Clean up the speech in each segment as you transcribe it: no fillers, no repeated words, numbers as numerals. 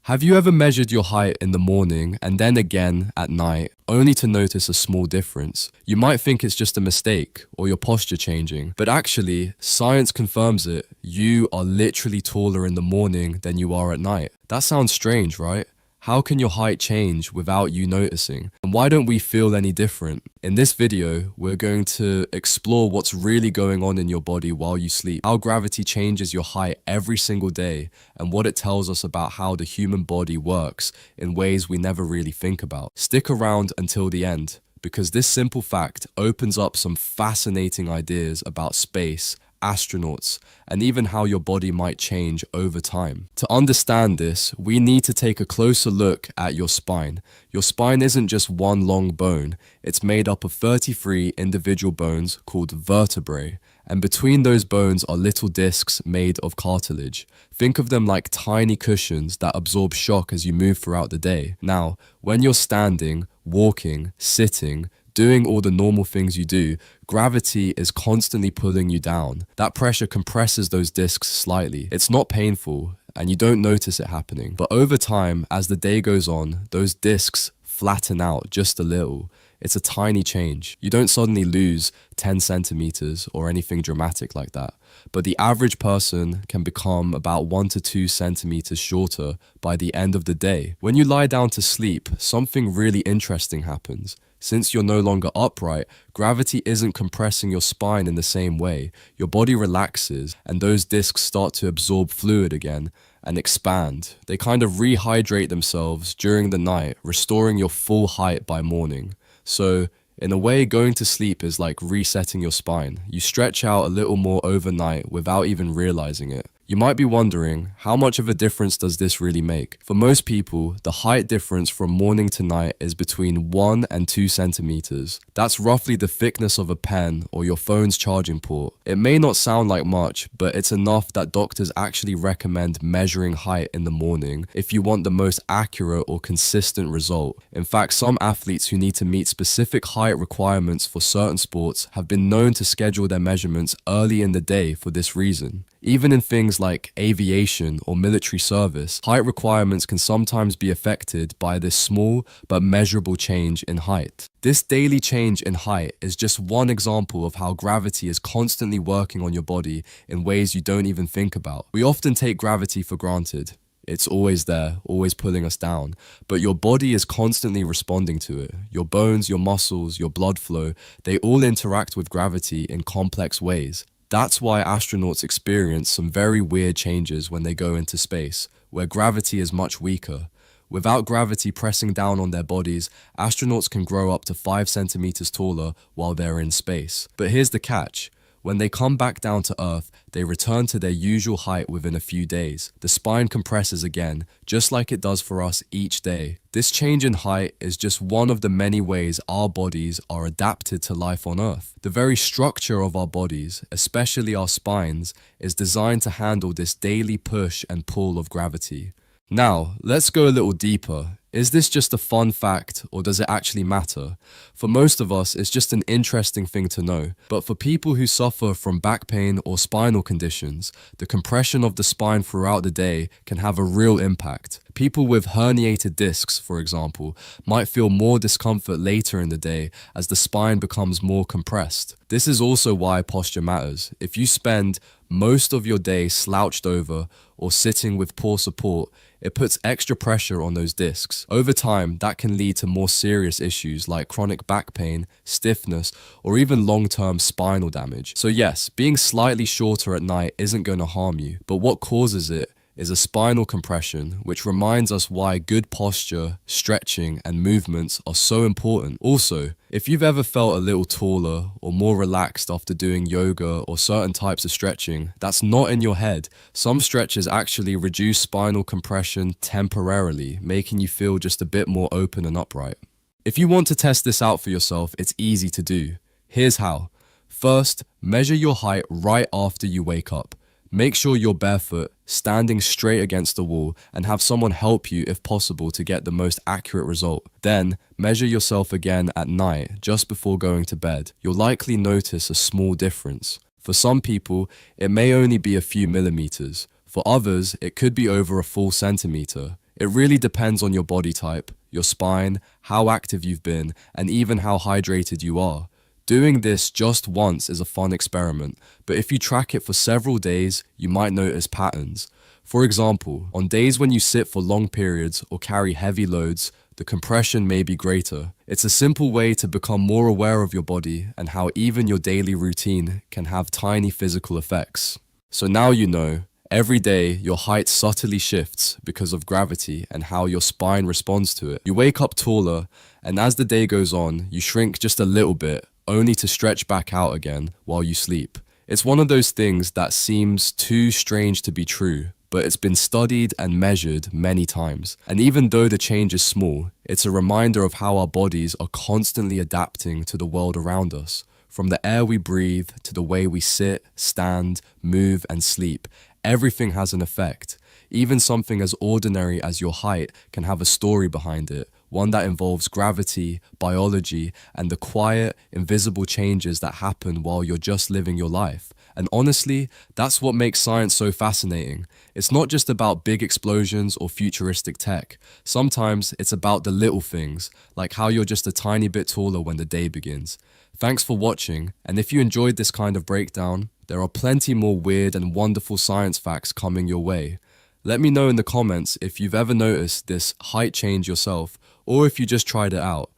Have you ever measured your height in the morning and then again at night, only to notice a small difference? You might think it's just a mistake or your posture changing, but actually, science confirms it. You are literally taller in the morning than you are at night. That sounds strange, right? How can your height change without you noticing? And why don't we feel any different? In this video, we're going to explore what's really going on in your body while you sleep, how gravity changes your height every single day, and what it tells us about how the human body works in ways we never really think about. Stick around until the end, because this simple fact opens up some fascinating ideas about space, astronauts, and even how your body might change over time. To understand this, we need to take a closer look at your spine. Your spine isn't just one long bone, it's made up of 33 individual bones called vertebrae, and between those bones are little discs made of cartilage. Think of them like tiny cushions that absorb shock as you move throughout the day. Now, when you're standing, walking, sitting, doing all the normal things you do, gravity is constantly pulling you down. That pressure compresses those discs slightly. It's not painful, and you don't notice it happening. But over time, as the day goes on, those discs flatten out just a little. It's a tiny change. You don't suddenly lose 10 centimeters or anything dramatic like that. But the average person can become about 1 to 2 centimeters shorter by the end of the day. When you lie down to sleep, something really interesting happens. Since you're no longer upright, gravity isn't compressing your spine in the same way. Your body relaxes and those discs start to absorb fluid again and expand. They kind of rehydrate themselves during the night, restoring your full height by morning. So, in a way, going to sleep is like resetting your spine. You stretch out a little more overnight without even realizing it. You might be wondering, how much of a difference does this really make? For most people, the height difference from morning to night is between 1 and 2 centimeters. That's roughly the thickness of a pen or your phone's charging port. It may not sound like much, but it's enough that doctors actually recommend measuring height in the morning if you want the most accurate or consistent result. In fact, some athletes who need to meet specific height requirements for certain sports have been known to schedule their measurements early in the day for this reason. Even in things like aviation or military service, height requirements can sometimes be affected by this small but measurable change in height. This daily change in height is just one example of how gravity is constantly working on your body in ways you don't even think about. We often take gravity for granted. It's always there, always pulling us down, but your body is constantly responding to it. Your bones, your muscles, your blood flow, they all interact with gravity in complex ways. That's why astronauts experience some very weird changes when they go into space, where gravity is much weaker. Without gravity pressing down on their bodies, astronauts can grow up to 5 centimeters taller while they're in space. But here's the catch. When they come back down to Earth, they return to their usual height within a few days. The spine compresses again, just like it does for us each day. This change in height is just one of the many ways our bodies are adapted to life on Earth. The very structure of our bodies, especially our spines, is designed to handle this daily push and pull of gravity. Now, let's go a little deeper. Is this just a fun fact, or does it actually matter? For most of us, it's just an interesting thing to know. But for people who suffer from back pain or spinal conditions, the compression of the spine throughout the day can have a real impact. People with herniated discs, for example, might feel more discomfort later in the day as the spine becomes more compressed. This is also why posture matters. If you spend most of your day slouched over or sitting with poor support, it puts extra pressure on those discs. Over time, that can lead to more serious issues like chronic back pain, stiffness, or even long-term spinal damage. So yes, being slightly shorter at night isn't going to harm you, but what causes it is a spinal compression, which reminds us why good posture, stretching, and movements are so important. Also, if you've ever felt a little taller or more relaxed after doing yoga or certain types of stretching, that's not in your head. Some stretches actually reduce spinal compression temporarily, making you feel just a bit more open and upright. If you want to test this out for yourself, it's easy to do. Here's how. First, measure your height right after you wake up. Make sure you're barefoot, standing straight against the wall, and have someone help you if possible to get the most accurate result. Then, measure yourself again at night, just before going to bed. You'll likely notice a small difference. For some people, it may only be a few millimeters. For others, it could be over a full centimeter. It really depends on your body type, your spine, how active you've been, and even how hydrated you are. Doing this just once is a fun experiment, but if you track it for several days, you might notice patterns. For example, on days when you sit for long periods or carry heavy loads, the compression may be greater. It's a simple way to become more aware of your body and how even your daily routine can have tiny physical effects. So now you know, every day your height subtly shifts because of gravity and how your spine responds to it. You wake up taller, and as the day goes on, you shrink just a little bit, only to stretch back out again while you sleep. It's one of those things that seems too strange to be true, but it's been studied and measured many times. And even though the change is small, it's a reminder of how our bodies are constantly adapting to the world around us. From the air we breathe to the way we sit, stand, move, and sleep, everything has an effect. Even something as ordinary as your height can have a story behind it, one that involves gravity, biology, and the quiet, invisible changes that happen while you're just living your life. And honestly, that's what makes science so fascinating. It's not just about big explosions or futuristic tech. Sometimes it's about the little things, like how you're just a tiny bit taller when the day begins. Thanks for watching, and if you enjoyed this kind of breakdown, there are plenty more weird and wonderful science facts coming your way. Let me know in the comments if you've ever noticed this height change yourself, or if you just tried it out.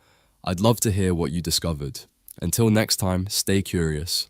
I'd love to hear what you discovered. Until next time, stay curious.